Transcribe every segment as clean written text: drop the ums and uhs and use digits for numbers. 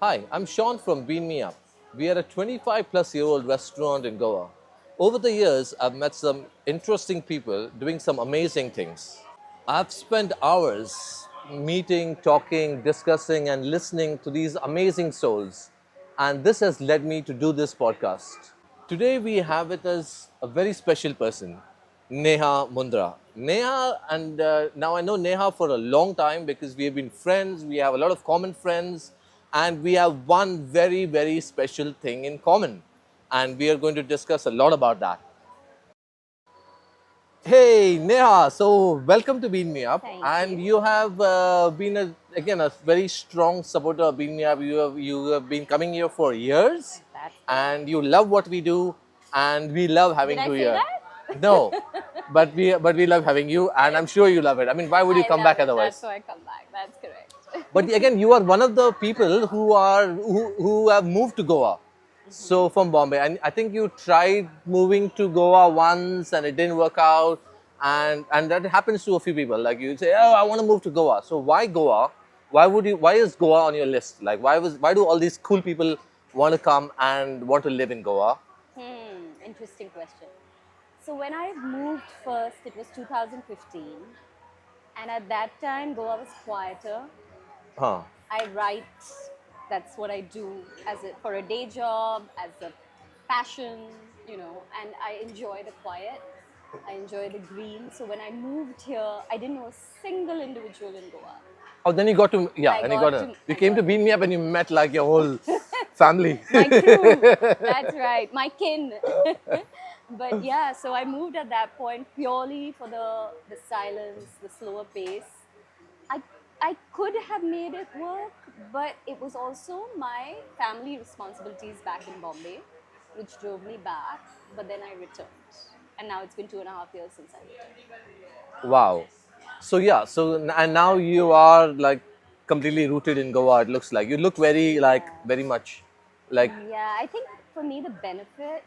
Hi, I'm Sean from Bean Me Up. We are a 25 plus year old restaurant in Goa. Over the years, I've met some interesting people doing some amazing things. I've spent hours meeting, talking, discussing, and listening to these amazing souls. And this has led me to do this podcast. Today, we have with us a very special person, Neha Mundhra. Neha, and now I know Neha for a long time because we have been friends, we have a lot of common friends, and we have one very, very special thing in common. And we are going to discuss a lot about that. Hey Neha, so welcome to Bean Me Up, Thank and you. you have been again a very strong supporter of Bean Me Up. You have been coming here for years, That's correct. and you love what we do, and we love Did having I you say here. that? No, but we love having you, and I'm sure you love it. I mean, why would you I come love back it. That's otherwise? why I come back. That's correct. But again, you are one of the people who have moved to Goa. So from Bombay, and I think you tried moving to Goa once and it didn't work out, and that happens to a few people. Like you say, oh, I want to move to Goa. So why Goa? Why would you? Why is Goa on your list? Like why do all these cool people want to come and want to live in Goa? Interesting question. So when I moved first, it was 2015, and at that time, Goa was quieter. Huh? I write. That's what I do for a day job, as a passion, and I enjoy the quiet. I enjoy the green. So when I moved here, I didn't know a single individual in Goa. Oh, then you got to yeah, I and you got got to to, you I came to got Bean Me Up and you met like your whole family. my crew. That's right, my kin. But yeah, so I moved at that point purely for the silence, the slower pace. I I could have made it work, but it was also my family responsibilities back in Bombay, which drove me back. But then I returned, and now it's been 2.5 years since I returned. Wow. So yeah, and now you are like completely rooted in Goa. It looks like you look very like Yeah. very much like Yeah, I think for me, the benefit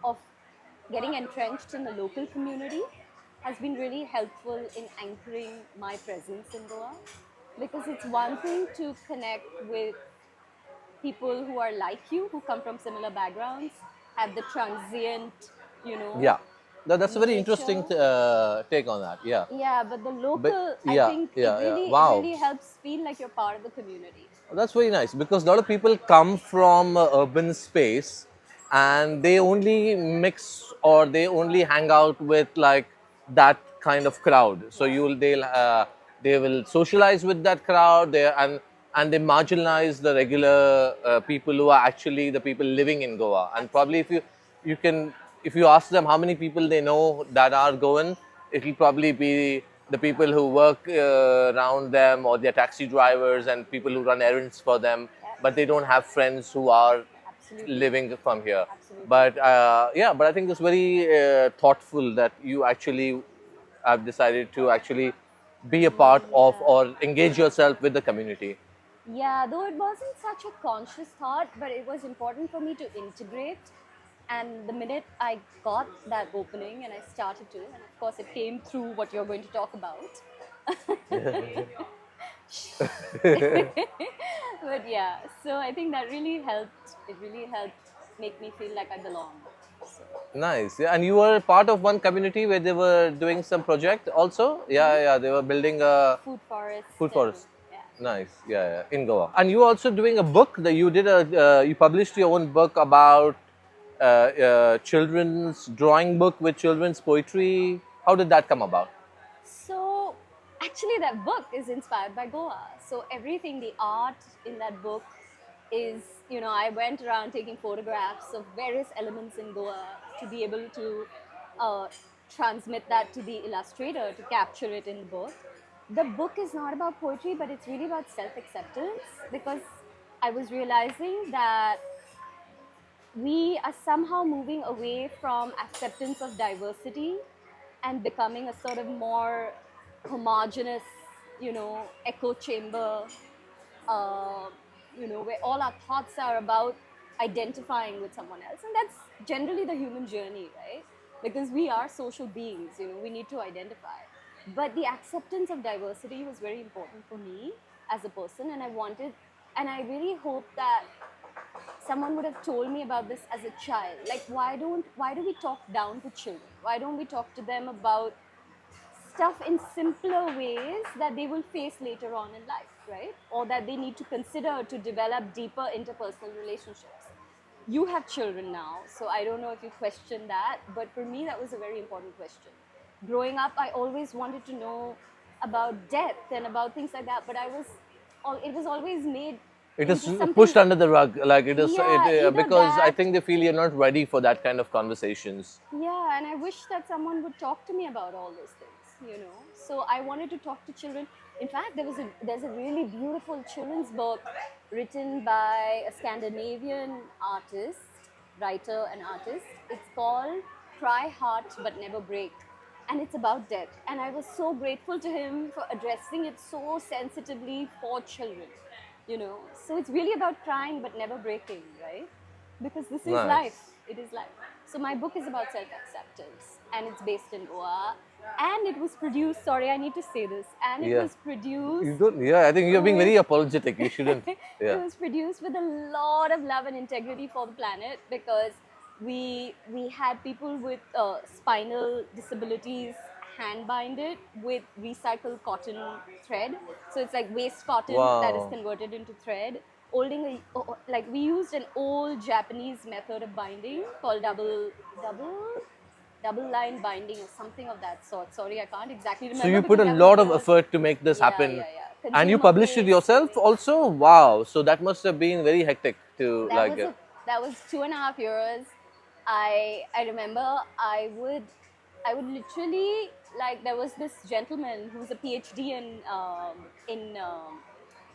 of getting entrenched in the local community has been really helpful in anchoring my presence in Goa, because it's one thing to connect with people who are like you, who come from similar backgrounds, have the transient, you know, yeah. That's a very interesting nature. take on that. Yeah, Yeah, but the but local, I yeah, think it yeah, yeah. really it Wow, really helps feel like you're part of the community. that's very nice because a lot of people come from urban space and they only mix or they only hang out with like that kind of crowd. So Yeah. they will socialize with that crowd there and they marginalize the regular people who are actually the people living in Goa. And probably you can if you ask them how many people they know that are Goan, it'll probably be the people who work around them or they're taxi drivers and people who run errands for them, Yeah, but they don't have friends who are absolutely. living from here. Absolutely. But yeah, but I think it's very thoughtful that you actually have decided to actually be a part of Yeah. or engage yourself with the community. Yeah, though it wasn't such a conscious thought, but it was important for me to integrate. And the minute I got that opening and I started to, and of course it came through what you're going to talk about. But yeah, so I think that really helped. It really helped make me feel like I belong. So, Nice. Yeah, and you were part of one community where they were doing some project also. Yeah, yeah, they were building a food forest food and forest. yeah. Nice. Yeah, yeah, in Goa. And you also doing a book that you did you published your own book about children's drawing book with children's poetry. How did that come about? So actually, that book is inspired by Goa. So everything, the art in that book is, I went around taking photographs of various elements in Goa to be able to uh, transmit that to the illustrator to capture it in the book. The book is not about poetry, but it's really about self acceptance, because I was realizing that we are somehow moving away from acceptance of diversity and becoming a sort of more homogenous, echo chamber, uh, where all our thoughts are about identifying with someone else. And that's generally the human journey, right? Because we are social beings, we need to identify. But the acceptance of diversity was very important for me as a person, and I wanted And I really hope that someone would have told me about this as a child. Like, why do we talk down to children? Why don't we talk to them about stuff in simpler ways that they will face later on in life, right? Or that they need to consider to develop deeper interpersonal relationships. You have children now, so I don't know if you question that, but for me, that was a very important question. Growing up, I always wanted to know about death and about things like that, but it was always made It is into something. pushed under the rug, like Yeah, either because I that. think they feel you're not ready for that kind of conversations. Yeah, and I wish that someone would talk to me about all those things. So I wanted to talk to children. In fact, there's a really beautiful children's book written by a Scandinavian writer and artist. It's called Cry Heart But Never Break. And it's about death. And I was so grateful to him for addressing it so sensitively for children. So it's really about crying but never breaking, right? Because this is life. Nice. It is life. So my book is about self-acceptance, and it's based in Goa, and it was produced. Sorry, I need to say this. And it Yeah. was produced. You don't. Yeah, I think you're being very with- apologetic. You shouldn't. It Yeah. was produced with a lot of love and integrity for the planet, because we had people with spinal disabilities hand bind it with recycled cotton thread. So it's like waste cotton that is Wow. converted into thread. Like we used an old Japanese method of binding called double line binding or something of that sort. Sorry, I can't exactly remember. So you put a because that lot was of years. effort to make this Yeah, happen, yeah, yeah. and you Consumer published it based. yourself also. Wow. So that must have been very hectic to That like. was that was 2.5 years. I remember I would literally, like, there was this gentleman who was a PhD in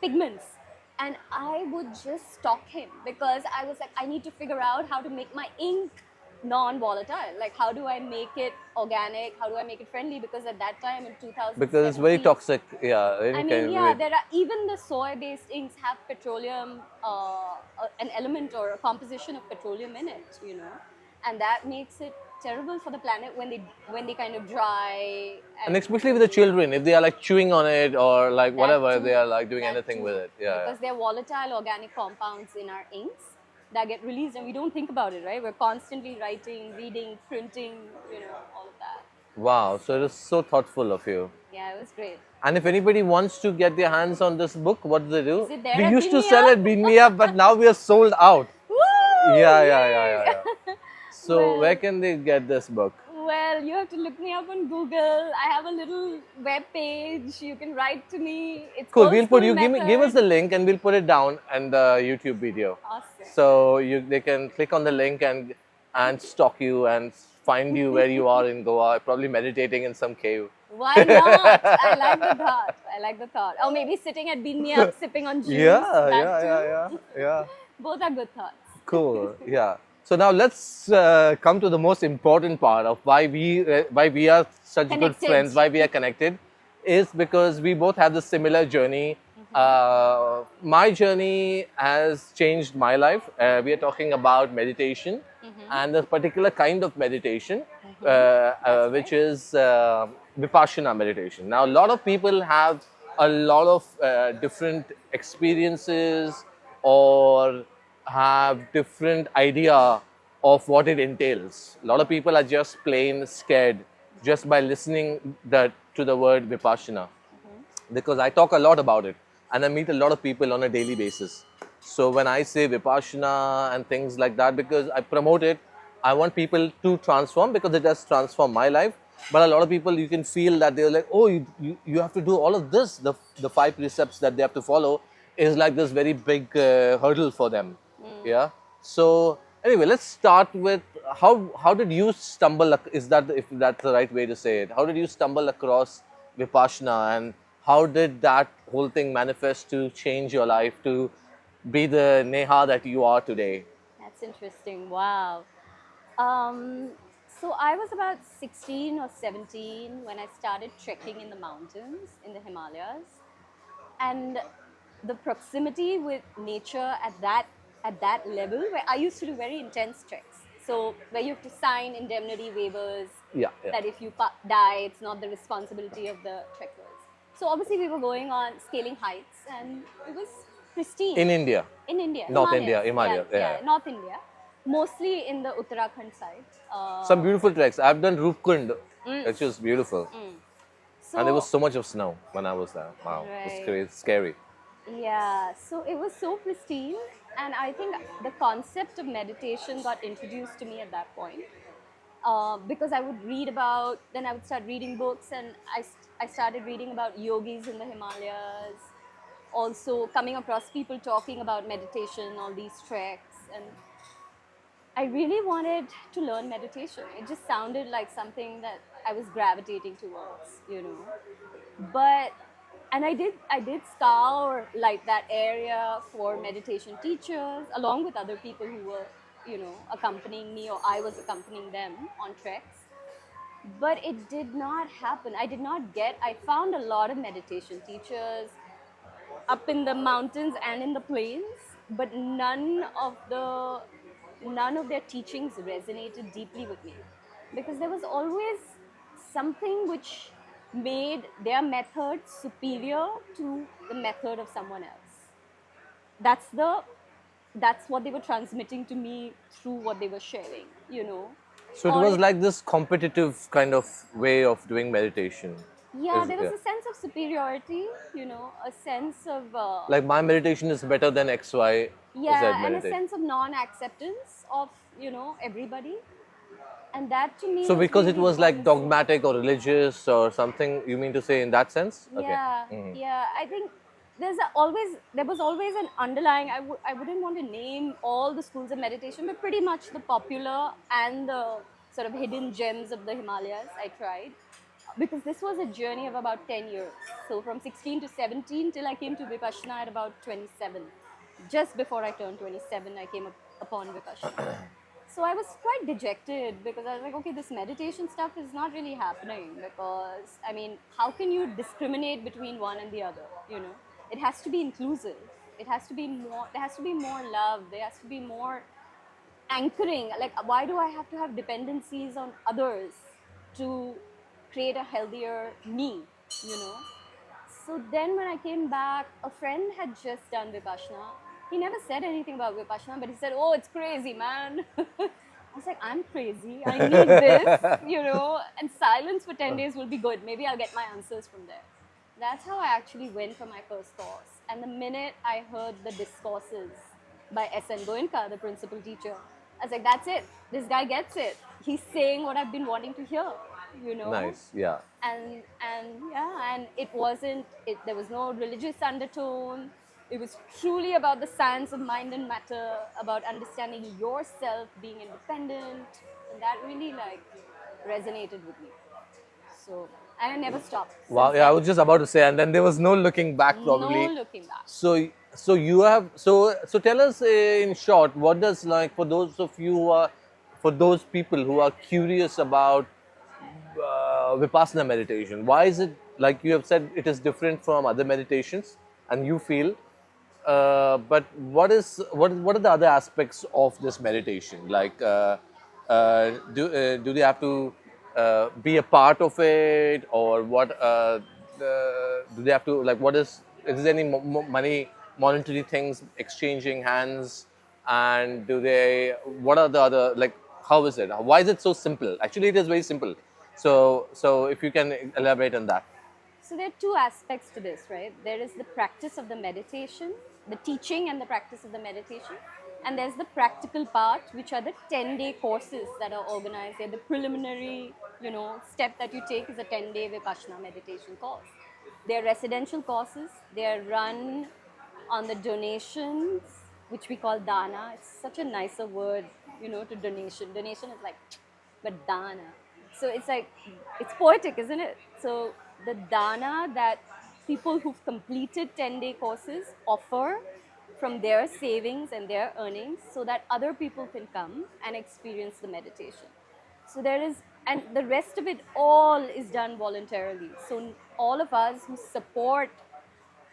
pigments, and I would just stalk him because I was like, I need to figure out how to make my ink non-volatile. Like, how do I make it organic? How do I make it friendly? Because at that time in 2017, Because it's very toxic. Yeah. I mean, yeah, there are even the soy-based inks have petroleum, an element or a composition of petroleum in it, and that makes it terrible for the planet when they kind of dry. And especially with the children, if they are like chewing on it or like That whatever, too, they are like doing that anything too. with it. Yeah. Because they're volatile organic compounds in our inks that get released, and we don't think about it, right? We're constantly writing, reading, printing, all of that. Wow. So it is so thoughtful of you. Yeah, it was great. And if anybody wants to get their hands on this book, what do they do? Is it there We at used to Bean Me sell Up? it, Bean Me Up, but now we are sold out. Woo! Yeah. So Well- where can they get this book? Well, you have to look me up on Google. I have a little web page. You can write to me. It's Cool. old We'll put school give us the method. link and we'll put it down in the YouTube video. Awesome. So they can click on the link and stalk you and find you where you are in Goa, probably meditating in some cave. Why not? I like the thought. Or maybe sitting at Bean Me Up, sipping on juice. that too. Yeah. Both are good thoughts. Cool. Yeah. So now let's come to the most important part of why we are such good Connected. friends, why we are connected, is because we both have the similar journey. My journey has changed my life. We are talking about meditation and a particular kind of meditation, which is Vipassana meditation. Now, a lot of people have a lot of different experiences or have different idea of what it entails. A lot of people are just plain scared just by listening to the word Vipassana, because I talk a lot about it and I meet a lot of people on a daily basis. So when I say Vipassana and things like that, because I promote it, I want people to transform because it does transform my life. But a lot of people, you can feel that they're like, oh, you have to do all of this. The 5 precepts that they have to follow is like this very big hurdle for them. Yeah. So anyway, let's start with how did you stumble? Is that if that's the right way to say it? How did you stumble across Vipassana, and how did that whole thing manifest to change your life to be the Neha that you are today? That's interesting. Wow. So I was about 16 or 17 when I started trekking in the mountains in the Himalayas, and the proximity with nature at that level, where I used to do very intense treks. So where you have to sign indemnity waivers Yeah. that if you die, it's not the responsibility of the trekkers. So obviously we were going on scaling heights, and it was pristine. In India. In India. North Himalayas. India, Himalaya. Yeah, North India. Mostly in the Uttarakhand side. Some beautiful treks. I've done Rupkund, Mm, which was beautiful. And there was so, so much of snow when I was there. Wow, it was right. crazy, scary. Yeah, so it was so pristine, and I think the concept of meditation got introduced to me at that point. Because I would read about, then I would start reading books, and I started reading about yogis in the Himalayas, also coming across people talking about meditation, all these treks, and I really wanted to learn meditation. It just sounded like something that I was gravitating towards, you know. But and I did scour like that area for meditation teachers along with other people who were, you know, accompanying me or I was accompanying them on treks. But it did not happen. I found a lot of meditation teachers up in the mountains and in the plains, but none of their teachings resonated deeply with me, because there was always something which made their method superior to the method of someone else. That's the that's what they were transmitting to me through what they were sharing, you know. So it Or was like this competitive kind of way of doing meditation. yeah, Is there was yeah. a sense of superiority, you know, a sense of Like my meditation is better than XY Z yeah, and a meditation. sense of non-acceptance of, you know, everybody, and that to me So was because it really was like bothersome. dogmatic or religious or something, you mean to say in that sense? Okay. Yeah, Mhm. yeah, I think there was always an underlying, I wouldn't want to name all the schools of meditation, but pretty much the popular and the sort of hidden gems of the Himalayas I tried, because this was a journey of about 10 years. So from 16 to 17 till I came to Vipassana at about 27. Just before I turned 27, I came upon Vipassana. So I was quite dejected because I was like, okay, this meditation stuff is not really happening, because I mean, how can you discriminate between one and the other? You know, it has to be inclusive. It has to be more. There has to be more love. There has to be more anchoring. Like, why do I have to have dependencies on others to create a healthier me? You know. So then when I came back, a friend had just done Vipassana. He never said anything about Vipassana, but he said, oh, it's crazy, man. I was like, I'm crazy. I need this, you know, and silence for 10 days will be good. Maybe I'll get my answers from there. That's how I actually went for my first course. And the minute I heard the discourses by S.N. Goenka, the principal teacher, I was like, that's it. This guy gets it. He's saying what I've been wanting to hear, you know. Nice. Yeah. And yeah, and there was no religious undertone. It was truly about the science of mind and matter, about understanding yourself, being independent, and that really like resonated with me. So, and I never stopped Wow. since Yeah, I then. was just about to say, and then there was no looking back No probably. looking back. So you have so tell us in short, what does, like, for those of you who are, for those people who are curious about Vipassana meditation, why is it, like you have said, it is different from other meditations, and you feel, but what are the other aspects of this meditation? Like, do they have to be a part of it, or what? Do they have to, like, what is there any money, monetary things exchanging hands, and do they? What are the other, like? How is it? Why is it so simple? Actually, it is very simple. So if you can elaborate on that. So there are two aspects to this, right? There is the practice of the meditation, the teaching and the practice of the meditation. And there's the practical part, which are the 10-day courses that are organized. They're the preliminary, you know, step that you take is a 10-day Vipassana meditation course. They're residential courses. They're run on the donations, which we call dana. It's such a nicer word, you know, to donation. Donation is like, but dana. So it's like, it's poetic, isn't it? So the dana that people who've completed 10-day courses offer from their savings and their earnings, so that other people can come and experience the meditation. So there is, and the rest of it all is done voluntarily. So all of us who support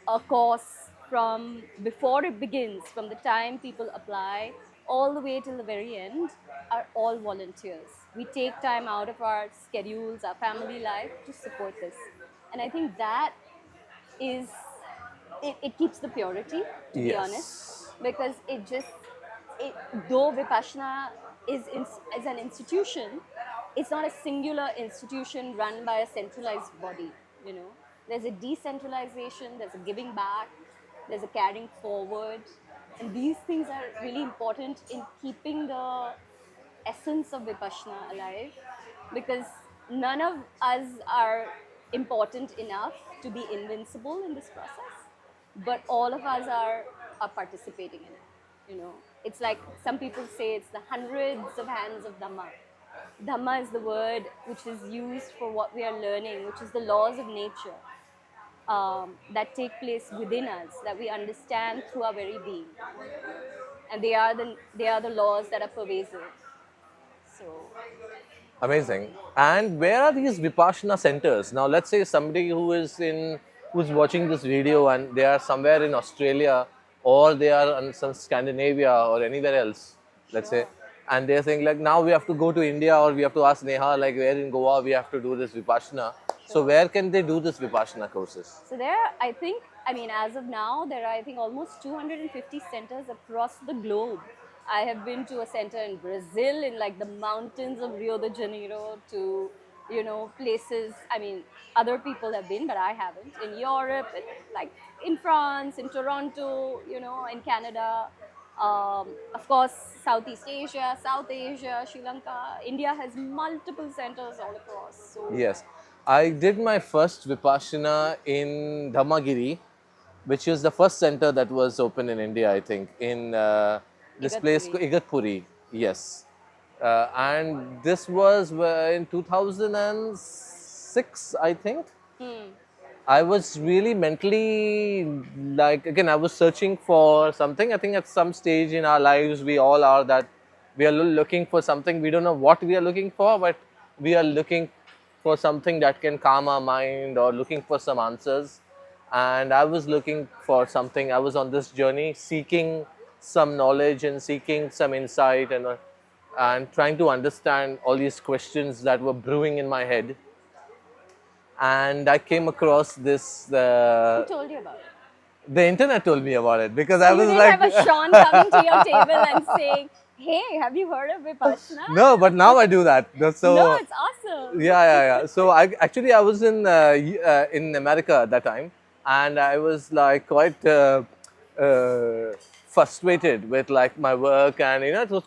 a course from before it begins, from the time people apply all the way till the very end, are all volunteers. We take time out of our schedules, our family life to support this. And I think that is it keeps the purity, to be honest, Yes. because though Vipassana is an institution, it's not a singular institution run by a centralized body. You know, there's a decentralization, there's a giving back, there's a carrying forward, and these things are really important in keeping the essence of Vipassana alive, because none of us are important enough to be invincible in this process, but all of us are participating in it. You know, it's like some people say it's the hundreds of hands of Dhamma. Dhamma is the word which is used for what we are learning, which is the laws of nature that take place within us, that we understand through our very being, and they are the laws that are pervasive. So Amazing. And where are these Vipassana centers? Now, let's say somebody who's watching this video and they are somewhere in Australia or they are in some Scandinavia or anywhere else, let's say, sure. and they're saying like now we have to go to India or we have to ask Neha like where in Goa we have to do this Vipassana. So Sure. where can they do this Vipassana courses? So there, I mean, as of now, there are, I think, almost 250 centers across the globe. I have been to a center in Brazil, in like the mountains of Rio de Janeiro, to, you know, places, I mean, other people have been, but I haven't. In Europe, like in France, in Toronto, you know, in Canada. Of course, Southeast Asia, South Asia, Sri Lanka. India has multiple centers all across. So Yes. I did my first Vipassana in Dhammagiri, which is the first center that was open in India, I think, in this place, Igatpuri. Igatpuri. Yes. And this was in 2006, I think. I was really mentally, like, again, I was searching for something. I think at some stage in our lives, we all are that we are looking for something. We don't know what we are looking for, but we are looking for something that can calm our mind or looking for some answers. And I was looking for something. I was on this journey seeking some knowledge and seeking some insight and trying to understand all these questions that were brewing in my head. And I came across this. Who told you about it? The internet told me about it because So I you was didn't like, have a Sean coming to your table and saying, "Hey, have you heard of Vipassana?" no, but now I do that. So No, it's awesome. yeah. So I was in America at that time, and I was like quite frustrated with like my work, and it was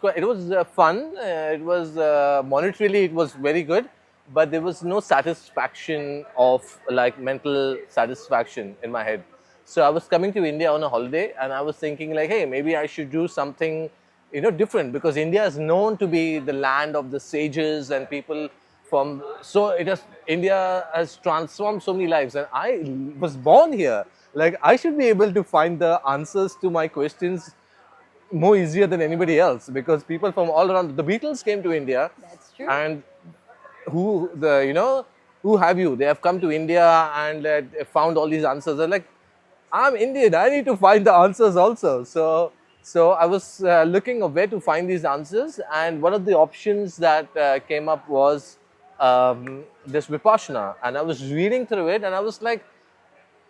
fun. It was monetarily it was very good, but there was no satisfaction of like mental satisfaction in my head. So I was coming to India on a holiday, and I was thinking like, hey, maybe I should do something different, because India is known to be the land of the sages and people from. So India has transformed so many lives, and I was born here. Like I should be able to find the answers to my questions more easier than anybody else, because people from all around. The Beatles came to India, That's true. and who have you? They have come to India and found all these answers. They're like, I'm Indian. I need to find the answers also. So I was looking of where to find these answers, and one of the options that came up was this Vipassana, and I was reading through it, and I was like,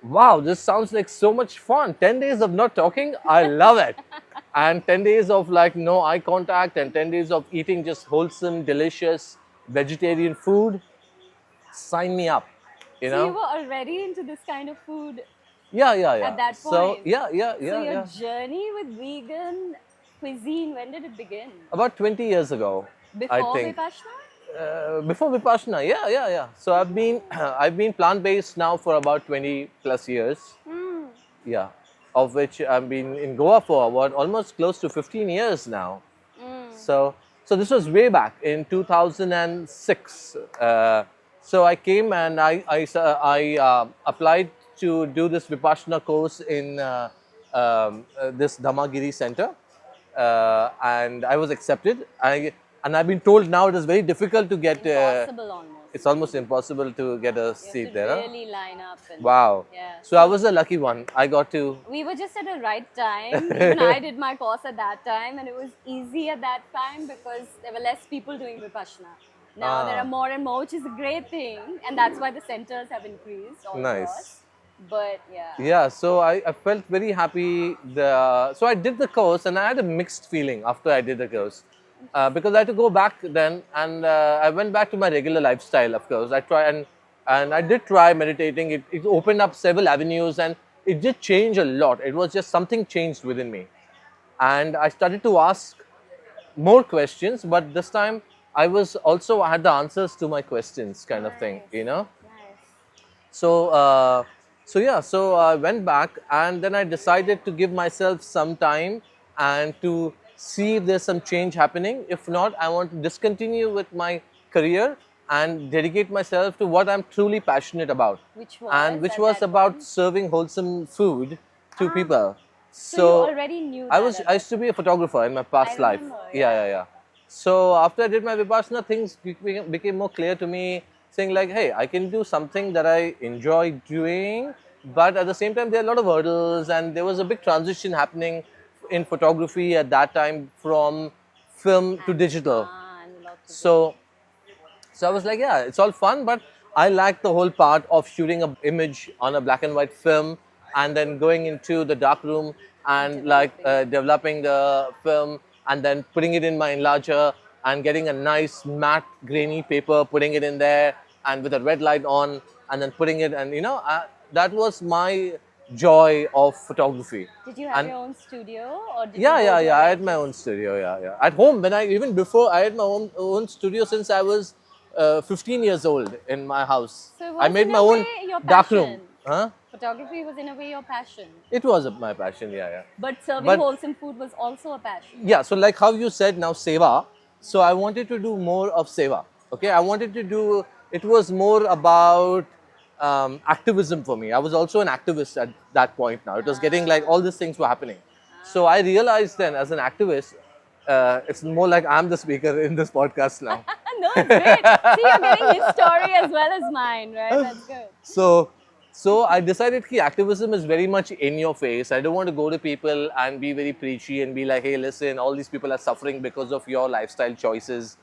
wow, this sounds like so much fun. 10 days of not talking, I love it. And 10 days of like no eye contact, and 10 days of eating just wholesome, delicious vegetarian food. Sign me up, So you were already into this kind of food Yeah. at that point. So yeah. So your journey with vegan cuisine, when did it begin? About 20 years ago, I Before think. Vipassana? Before Vipassana, yeah. So I've been I've been plant-based now for about 20 plus years. Yeah, of which I've been in Goa for what almost close to 15 years now. So this was way back in 2006. So I came and I applied to do this Vipassana course in this Dhammagiri center, and I was accepted. And I've been told now it is very difficult to get. Impossible almost. It's almost impossible to get a You have seat to there. Huh? really line up. And, Wow. Yeah. So I was a lucky one. I got to. We were just at the right time. Even I did my course at that time, and it was easy at that time because there were less people doing Vipassana. Now there are more and more, which is a great thing, and that's why the centers have increased all Nice. across. But yeah. Yeah, so I felt very happy. So I did the course and I had a mixed feeling after I did the course. Because I had to go back then and I went back to my regular lifestyle, of course. And I did try meditating. It opened up several avenues and it did change a lot. It was just something changed within me. And I started to ask more questions, but this time I had the answers to my questions kind of thing, Nice. you know. Nice. So, so I went back and then I decided to give myself some time and to see if there's some change happening. If not, I want to discontinue with my career and dedicate myself to what I'm truly passionate about. Which And was which at was that about point? serving wholesome food to Ah, people. so you So already knew that at I that used to be a photographer in my I past life. remember, Yeah. So after I did my Vipassana, things became more clear to me, saying like, hey, I can do something that I enjoy doing, but at the same time, there are a lot of hurdles, and there was a big transition happening in photography at that time from film to digital. And a lot to do. So I was like, yeah, it's all fun, but I like the whole part of shooting a image on a black and white film and then going into the dark room and like developing the film and then putting it in my enlarger and getting a nice matte grainy paper, putting it in there and with a red light on and then putting it and that was my joy of photography. Did you have And your own studio or did you yeah, go yeah, to yeah. a I had my rented own studio. Yeah. At home, even before I had my own studio since I was 15 years old in my house. So it I was made in my a own way your dark room. passion. Huh? Photography was in a way your passion. It was my passion. Yeah. But serving But wholesome food was also a passion. yeah, so like how you said now, seva. So I wanted to do more of seva. Okay, I wanted to do. It was more about activism for me. I was also an activist at that point. Now it was getting like all these things were happening. So I realized then, as an activist, it's more like I'm the speaker in this podcast now. No, it's great. See, you're getting his story as well as mine, right? That's good. So I decided that activism is very much in your face. I don't want to go to people and be very preachy and be like, hey, listen, all these people are suffering because of your lifestyle choices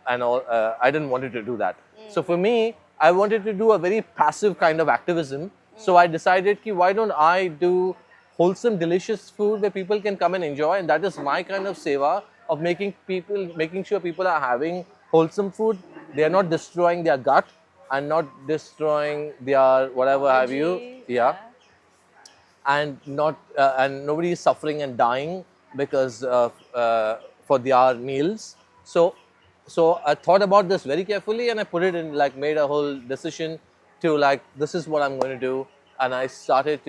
and all. I didn't want to do that. So for me, I wanted to do a very passive kind of activism. So I decided, why don't I do wholesome, delicious food where people can come and enjoy, and that is my kind of seva of making sure people are having wholesome food. They are not destroying their gut and not destroying their whatever have you, Yeah. and not and nobody is suffering and dying because of for their meals. So I thought about this very carefully and I put it in, like, made a whole decision to, like, this is what I'm going to do, and I started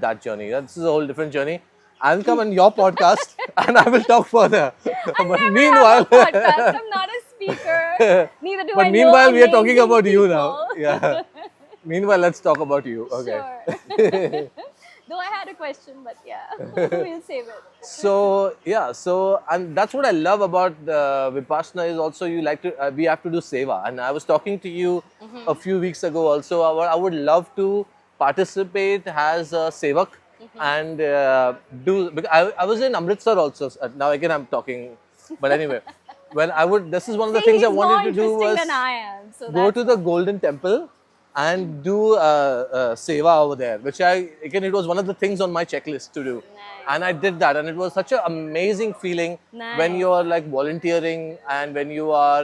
that journey. This is a whole different journey. I'll come on your podcast and I will talk further. I But never meanwhile, have a podcast. I'm not a speaker. Neither do I but know meanwhile, we are talking amazing about you now. people. Yeah. Meanwhile, let's talk about you. Okay. Sure. Though I had a question, but yeah, we'll save it. So yeah, and that's what I love about Vipassana is also you like to we have to do seva, and I was talking to you a few weeks ago also. I would love to participate as a sevak and do. Because I was in Amritsar also. Now again I'm talking, but anyway, this is one of the See, things I he's wanted more to do was interesting than I am. So go that's to the Golden Temple and do seva over there, which it was one of the things on my checklist to do. Nice. And I did that, and it was such an amazing feeling when Nice. you are like volunteering and when you are,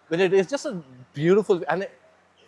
when it is just a beautiful, and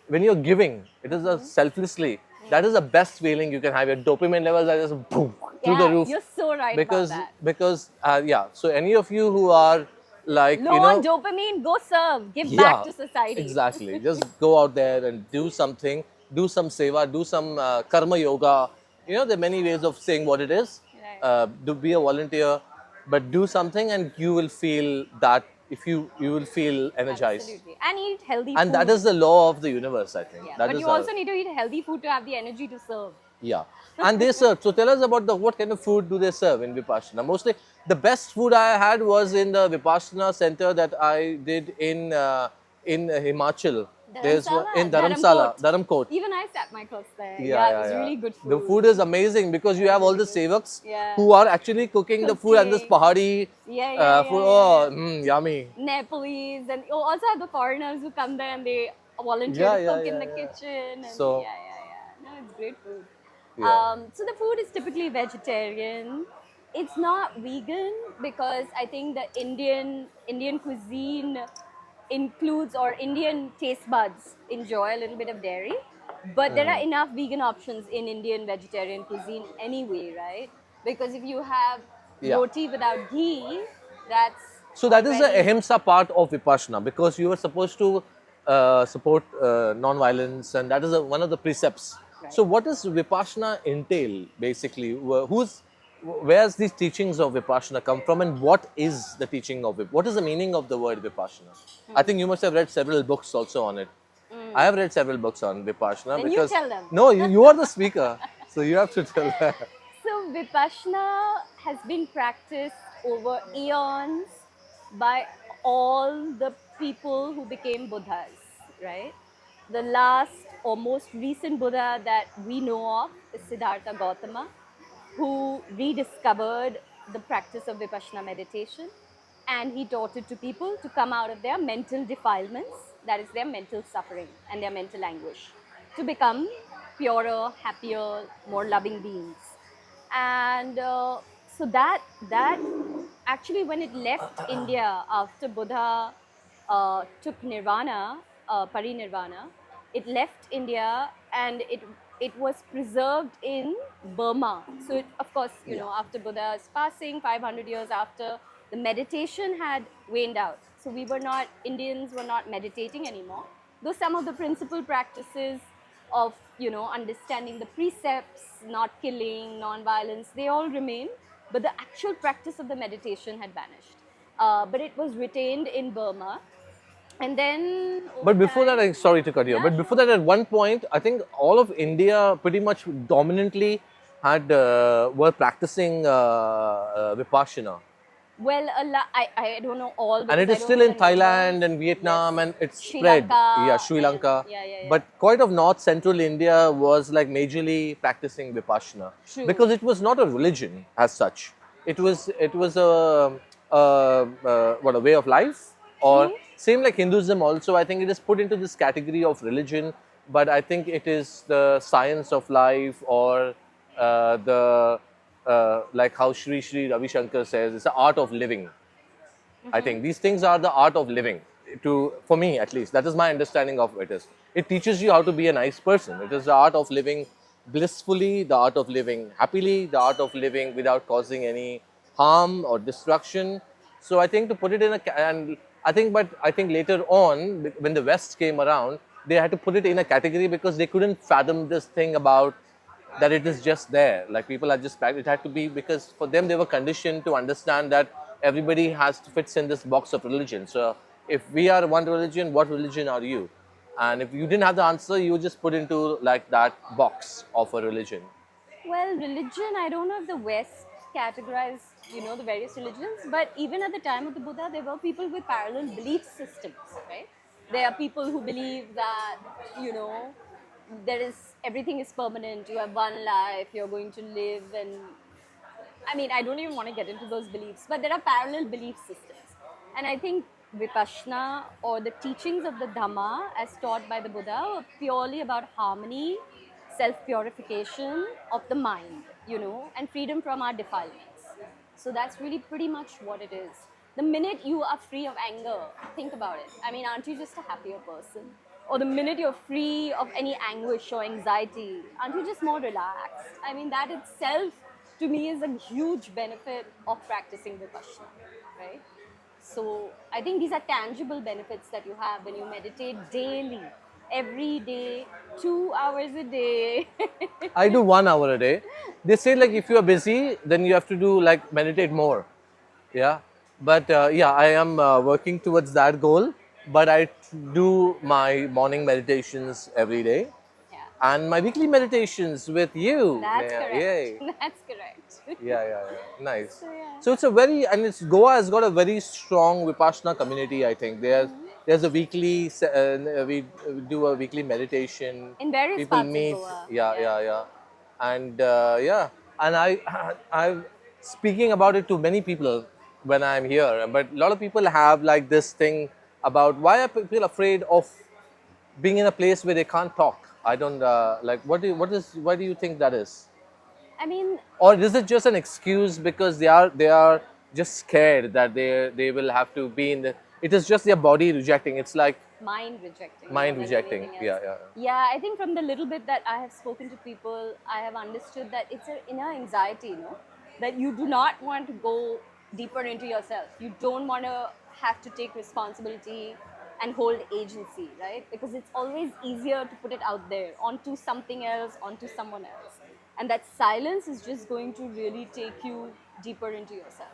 when you're giving, it is a selflessly, that is the best feeling you can have. Your dopamine levels are just boom, through the roof. You're so right Because, about that. yeah, so any of you who are like, Low on dopamine, go serve. Give back to society. Exactly. Just go out there and do something, do some seva, do some karma yoga. There are many ways of saying what it is. Right. Do be a volunteer, but do something and you will feel that you will feel energized. Absolutely. And eat healthy food. And that is the law of the universe, I think. Yeah. That But is you also need to eat healthy food to have the energy to serve. Yeah. And they serve. So tell us about what kind of food do they serve in Vipassana? Mostly, the best food I had was in the Vipassana center that I did in Himachal. There's one in Dharamsala, Dharamkot. Even I sat my class there. Yeah, It was really good food. The food is amazing because you have all the sevaks Yeah. who are actually cooking the food and this Cooking. pahadi food. Oh, yummy. Nepalese, and you also have the foreigners who come there and they volunteer to cook in the kitchen. And So- yeah. No, it's great food. Yeah. So the food is typically vegetarian. It's not vegan because I think the Indian cuisine includes, or Indian taste buds enjoy a little bit of dairy. But there are enough vegan options in Indian vegetarian cuisine anyway, right? Because if you have Yeah. roti without ghee, that's So that is the already ahimsa part of Vipassana, because you were supposed to support non-violence, and that is one of the precepts. right. So what does Vipassana entail basically? Where's these teachings of Vipassana come from, and what is the teaching of it? What is the meaning of the word Vipassana? I think you must have read several books also on it. I have read several books on Vipassana Then you because tell them. no, you are the speaker, so you have to tell them. So Vipassana has been practiced over eons by all the people who became Buddhas, right? The last or most recent Buddha that we know of is Siddhartha Gautama, who rediscovered the practice of Vipassana meditation, and he taught it to people to come out of their mental defilements, that is their mental suffering and their mental anguish, to become purer, happier, more loving beings. And so that actually, when it left India after Buddha took nirvana, parinirvana, it left India, and it was preserved in Burma. So it, of course, you know, after Buddha's passing, 500 years after, the meditation had waned out. So we were not, Indians were not meditating anymore. Though some of the principal practices of, you know, understanding the precepts, not killing, non-violence, they all remain, but the actual practice of the meditation had vanished. But it was retained in Burma, and then over But before that, time, sorry to cut you, yeah, but before that, at one point, I think all of India pretty much dominantly had were practicing Vipassana, well, I don't know all and because it I is don't still know in the numbers. Thailand and Vietnam, Yes. and it's Sri spread. Lanka, Yeah, Sri and Lanka. yeah. But quite of North Central India was like majorly practicing Vipassana True. because it was not a religion as such. It was a way of life, or True. same like Hinduism also. I think it is put into this category of religion, but I think it is the science of life, or the like how Sri Ravi Shankar says, it's the art of living. I think these things are the art of living. For me at least, that is my understanding of it. It teaches you how to be a nice person. It is the art of living blissfully, the art of living happily, the art of living without causing any harm or destruction. So I think to put it in and I think later on when the West came around, they had to put it in a category because they couldn't fathom this thing about that it is just there. Like people are just packed. It had to be because for them they were conditioned to understand that everybody has to fits in this box of religion. So if we are one religion, what religion are you? And if you didn't have the answer, you just put into like that box of a religion. Well, religion, I don't know if the West categorized, you know, the various religions, but even at the time of the Buddha, there were people with parallel belief systems, right? There are people who believe that, you know, there is, everything is permanent, you have one life, you're going to live, and I mean, I don't even want to get into those beliefs, but there are parallel belief systems. And I think Vipassana, or the teachings of the Dhamma as taught by the Buddha, were purely about harmony, self purification of the mind, you know, and freedom from our defilements. So that's really pretty much what it is. The minute you are free of anger, think about it. I mean, aren't you just a happier person? Or the minute you're free of any anguish or anxiety, aren't you just more relaxed? I mean, that itself to me is a huge benefit of practicing Vipassana, right? So I think these are tangible benefits that you have when you meditate daily, every day, 2 hours a day. I do 1 hour a day. They say like if you are busy, then you have to do like meditate more. Yeah, but yeah, I am working towards that goal. But I do my morning meditations every day, Yeah, and my weekly meditations with you. that's Neha. correct. Yay! That's correct. Yeah. Nice. So yeah. So it's a very, and it's Goa has got a very strong Vipassana community. I think there's a weekly we do a weekly meditation. In various People parts of meet. Goa. Yeah. And yeah, and I'm speaking about it to many people when I'm here. But a lot of people have like this thing about why are people afraid of being in a place where they can't talk. I don't like. Why do you think that is? I mean, Or is it just an excuse because they are just scared that they will have to be in the? It is just their body rejecting. It's like mind rejecting more mind than rejecting. anything else. Yeah, yeah. Yeah, I think from the little bit that I have spoken to people, I have understood that it's an inner anxiety, that you do not want to go deeper into yourself. You don't want to have to take responsibility and hold agency, right? Because it's always easier to put it out there onto something else, onto someone else. And that silence is just going to really take you deeper into yourself.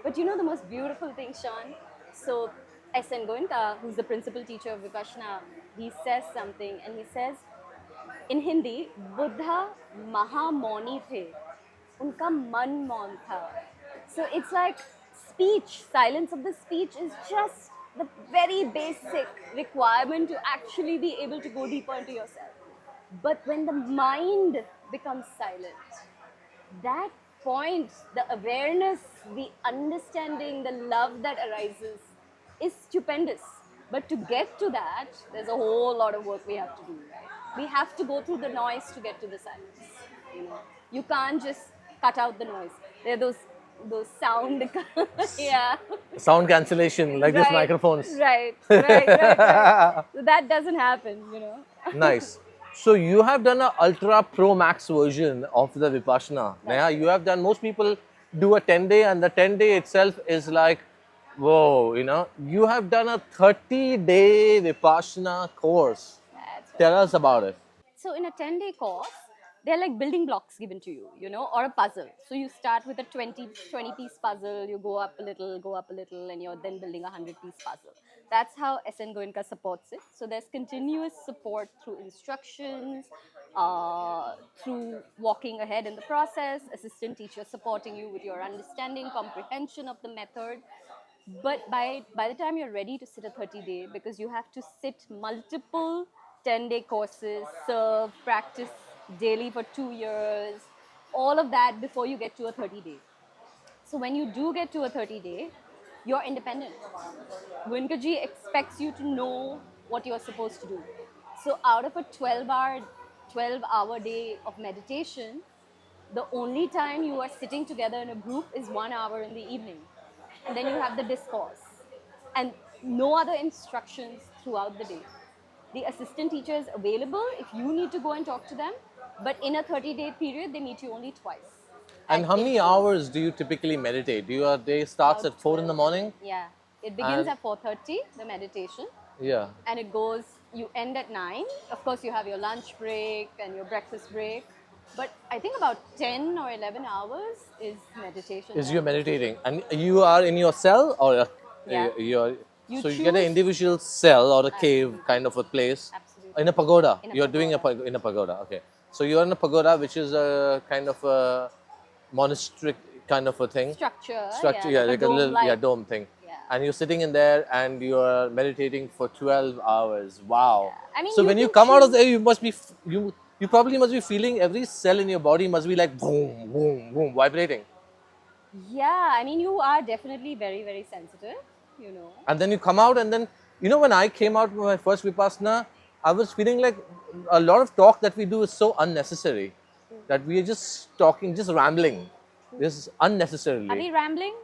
But you know the most beautiful thing, Sean? So S.N. Goenka, who's the principal teacher of Vipassana, he says something and he says, in Hindi, Buddha Mahamoni the, unka man maun tha. So it's like speech, silence of the speech is just the very basic requirement to actually be able to go deeper into yourself. But when the mind becomes silent, that point, the awareness, the understanding, the love that arises is stupendous. But to get to that, there's a whole lot of work we have to do, right? We have to go through the noise to get to the silence. You can't just cut out the noise. There are those sound, yeah, Sound cancellation like these microphones. Right. So that doesn't happen. Nice. So you have done a Ultra Pro Max version of the Vipassana. Neha, you have done. Most people do a 10-day, and the 10-day itself is like, whoa. You have done a 30-day Vipassana course. That's right. Tell us about it. So in a 10-day course, they're like building blocks given to you, or a puzzle. So you start with a 20-piece puzzle, you go up a little, and you're then building a 100-piece puzzle. That's how SN Goenka supports it. So there's continuous support through instructions, through walking ahead in the process, assistant teachers supporting you with your understanding, comprehension of the method. But by the time you're ready to sit a 30-day, because you have to sit multiple 10-day courses, serve, practice daily for 2 years, all of that before you get to a 30-day. So when you do get to a 30-day, you're independent. Goenkaji expects you to know what you're supposed to do. So out of a 12-hour day of meditation, the only time you are sitting together in a group is 1 hour in the evening. And then you have the discourse. And no other instructions throughout the day. The assistant teacher is available if you need to go and talk to them. But in a 30-day period, they meet you only twice. And how many hours do you typically meditate? Your day starts at 4 in the morning? Yeah. It begins at 4:30, the meditation. Yeah. And you end at 9. Of course, you have your lunch break and your breakfast break. But I think about 10 or 11 hours is meditation. You're meditating. And you are in your cell or Yeah. you choose- get an individual cell or a cave kind of a place. Absolutely. In a pagoda. In a You're doing in a pagoda. Okay. So you're in a pagoda, which is a kind of a monastery kind of a thing. Structure, like a little dome thing. Yeah. And you're sitting in there and you're meditating for 12 hours. Wow. Yeah. I mean, so you when you can come out of choose- there, you probably must be feeling every cell in your body must be like boom, boom, boom, vibrating. Yeah, I mean, you are definitely very, very sensitive, And then you come out and then, when I came out with my first Vipassana, I was feeling like a lot of talk that we do is so unnecessary. That we are just talking, just rambling. This is unnecessarily. Are we rambling?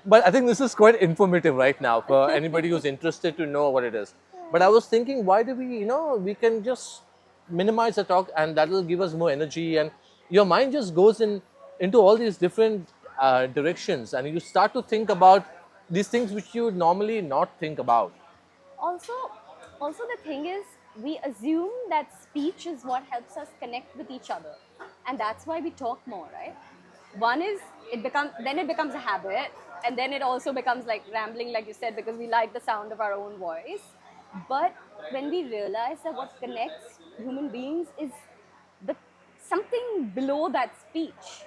But I think this is quite informative right now for anybody who's interested to know what it is. But I was thinking, why do we can just minimize the talk and that will give us more energy and your mind just goes into all these different directions and you start to think about these things which you would normally not think about. Also, the thing is, we assume that speech is what helps us connect with each other. And that's why we talk more, right? One is, it becomes a habit. And then it also becomes like rambling, like you said, because we like the sound of our own voice. But when we realize that what connects human beings is something below that speech,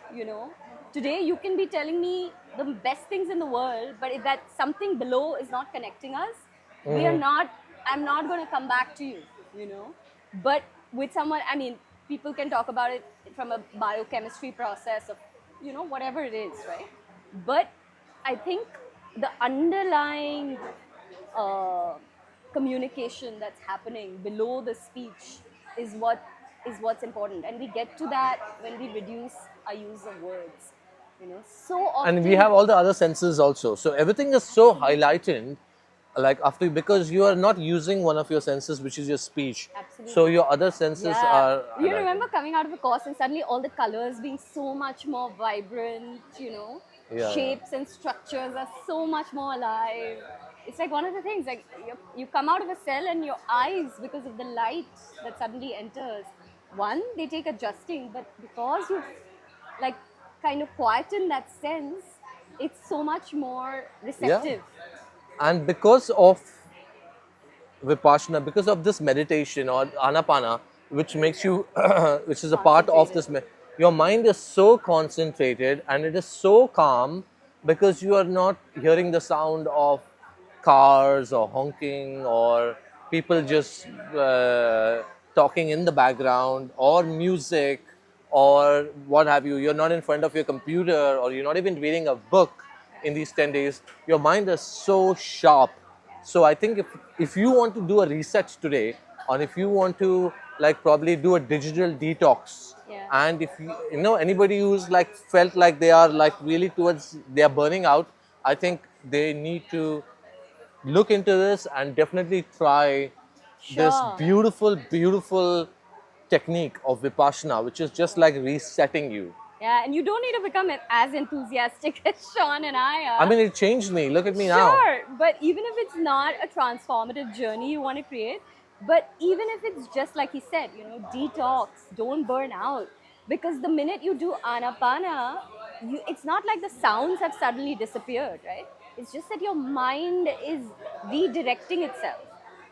Today you can be telling me the best things in the world, but if that something below is not connecting us, I'm not going to come back to you, But with someone, I mean, people can talk about it from a biochemistry process of, whatever it is, right? But I think the underlying communication that's happening below the speech is what's important, and we get to that when we reduce our use of words. So And we often. have all the other senses also. So everything is so highlighted, like after, because you are not using one of your senses, which is your speech. So Absolutely. your other senses Yeah. are You highlighted. remember coming out of a course and suddenly all the colors being so much more vibrant, Yeah, yeah. shapes and structures are so much more alive. It's like one of the things, like you come out of a cell and your eyes, because of the light that suddenly enters, one, they take adjusting, but because you've like kind of quietened that sense, it's so much more Yeah. receptive. And because of Vipassana, because of this meditation or Anapana, which makes you, which is a part of Concentrated. this, your mind is so concentrated and it is so calm because you are not hearing the sound of cars or honking or people just talking in the background or music or what have you. You're not in front of your computer or you're not even reading a book in these 10 days. Your mind is so sharp. So I think if you want to do a reset today, or if you want to like probably do a digital detox, Yeah. and if you know anybody who's like felt like they are like really towards they are burning out, I think they need to look into this and definitely try this Sure. beautiful technique of Vipassana, which is just like resetting you. Yeah, and you don't need to become as enthusiastic as Sean and I I are. mean, it changed me. Look at me now. Sure, but even if it's not a transformative journey you want to create, but even if it's just like he said, detox, don't burn out. Because the minute you do anapana, it's not like the sounds have suddenly disappeared, right? It's just that your mind is redirecting itself.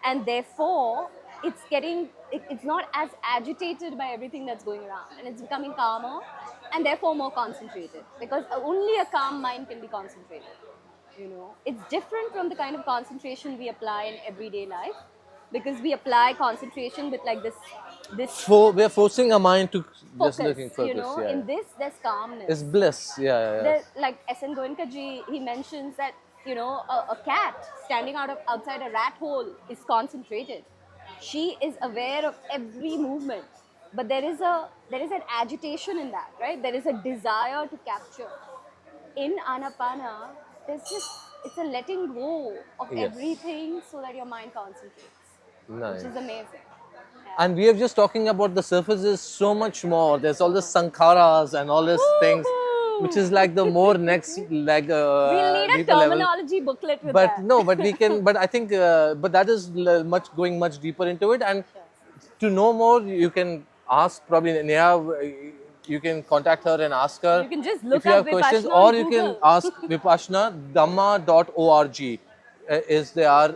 And therefore, it's not as agitated by everything that's going around. And it's becoming calmer and therefore more concentrated. Because only a calm mind can be concentrated. It's different from the kind of concentration we apply in everyday life, because we apply concentration with like this We are forcing our mind to just focus. looking focus. Yeah, In yeah. this there's calmness. It's bliss. Yeah, yeah, yeah. Like SN Goenka ji, he mentions that a cat standing outside a rat hole is concentrated. She is aware of every movement, but there is an agitation in that, right? There is a desire to capture. In Anapana, it's a letting go of Yes. everything so that your mind concentrates, Nice. which is amazing. And we are just talking about the surfaces so much more. There's all the sankharas and all these things, which is like the more next, like We'll need a deeper level. terminology booklet with But that. no, but we can. But I think, but that is much going much deeper into it. And to know more, you can ask probably Neha. You can contact her and ask her You can just if look you up have questions, Vipassana or on you can Google. ask Vipassana Dhamma.org is their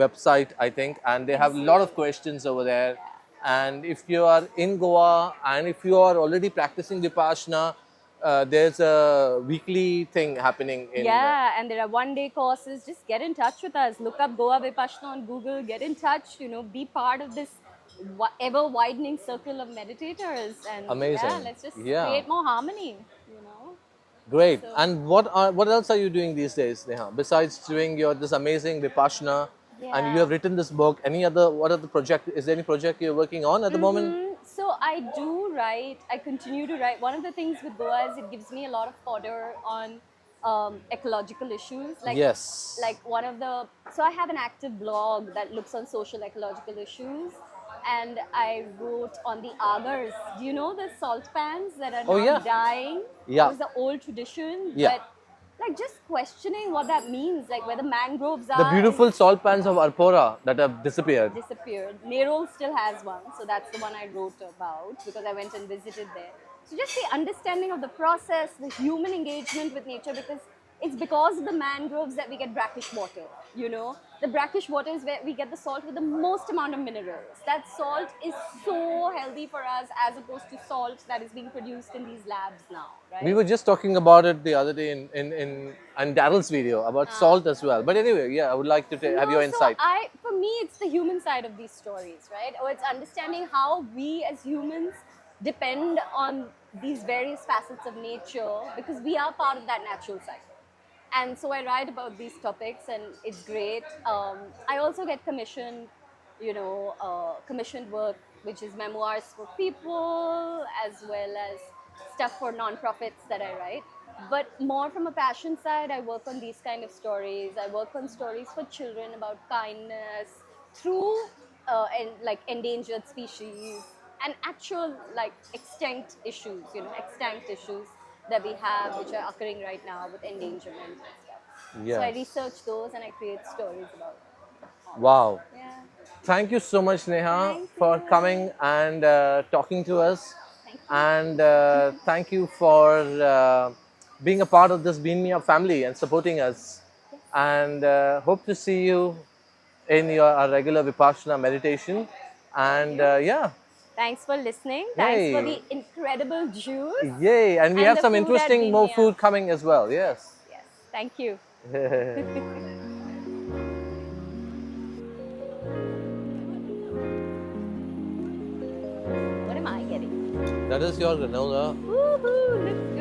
website, I think, and they have a lot of questions over there. And if you are in Goa and if you are already practicing Vipassana, there's a weekly thing happening in. Yeah, and there are one-day courses. Just get in touch with us. Look up Goa Vipassana on Google. Get in touch. Be part of this ever-widening circle of meditators. And yeah, Amazing. let's just Yeah. create more harmony. Great. So- And what else are you doing these days, Neha? Besides doing your this amazing Vipassana, and you Yeah. have written this book. Any other? What other project? Is there any project you're working on at the moment? So I do write. I continue to write. One of the things with Goa is it gives me a lot of fodder on ecological issues. Yes. Like one of the. So I have an active blog that looks on social ecological issues, and I wrote on the agars. Do you know the salt pans that are Oh, now yeah. dying? Yeah. It was the old tradition, Yeah. but like just questioning what that means, like where the mangroves The are. beautiful salt pans of Arpora that have disappeared. Disappeared. Nerol still has one, so that's the one I wrote about because I went and visited there. So just the understanding of the process, the human engagement with nature, because it's because of the mangroves that we get brackish water. The brackish water is where we get the salt with the most amount of minerals. That salt is so healthy for us as opposed to salt that is being produced in these labs now, right? We were just talking about it the other day in Daryl's video about salt as well. But anyway, yeah, I would like to have your insight. So for me, it's the human side of these stories, right? Or it's understanding how we as humans depend on these various facets of nature because we are part of that natural cycle. And so I write about these topics, and it's great. I also get commissioned, commissioned work, which is memoirs for people, as well as stuff for nonprofits that I write. But more from a passion side, I work on these kind of stories. I work on stories for children about kindness through like endangered species and actual like extinct issues that we have, which are occurring right now with endangerment and stuff. So I Yes. research those and I create stories about all Wow. this. Yeah. Thank you so much, Neha, Thank for you. coming and talking to us. Thank you. And thank you for being a part of this Bean Me Up family and supporting us. Yes. And hope to see you in your regular Vipassana meditation. And You. yeah, Thanks for listening. Thanks for yay, the incredible juice yay. And we and have the some food at interesting more Binia. food coming as well. Yes. Yes. Thank you. What am I getting? That is your granola. Woohoo! Look